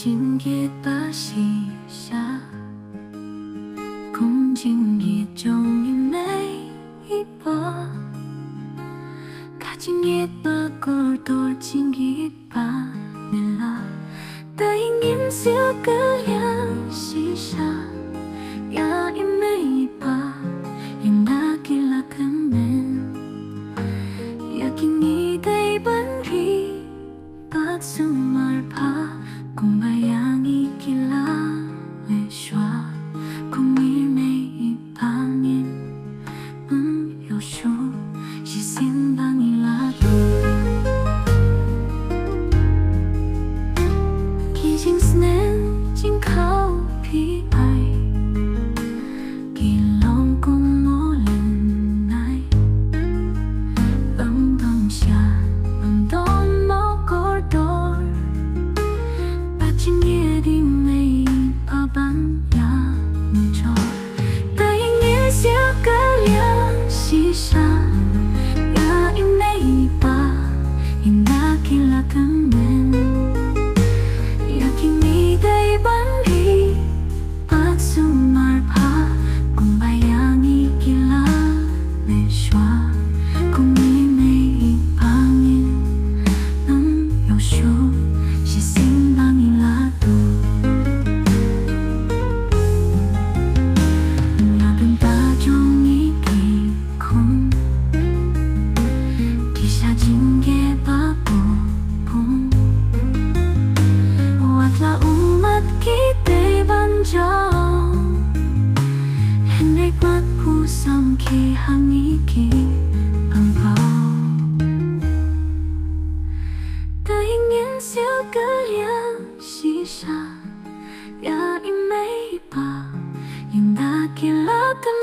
情结把西下，空境也终于没一把，卡紧也把过多情一把没了，答应年少个两西下，呀也没一把，yang nakilakan yakin ngitay banri at sumarpa kung bayangi kilala siya kung may ipangin有时是先帮你拉动，已经思念紧靠皮爱。Ya, y me iba, y na kilatan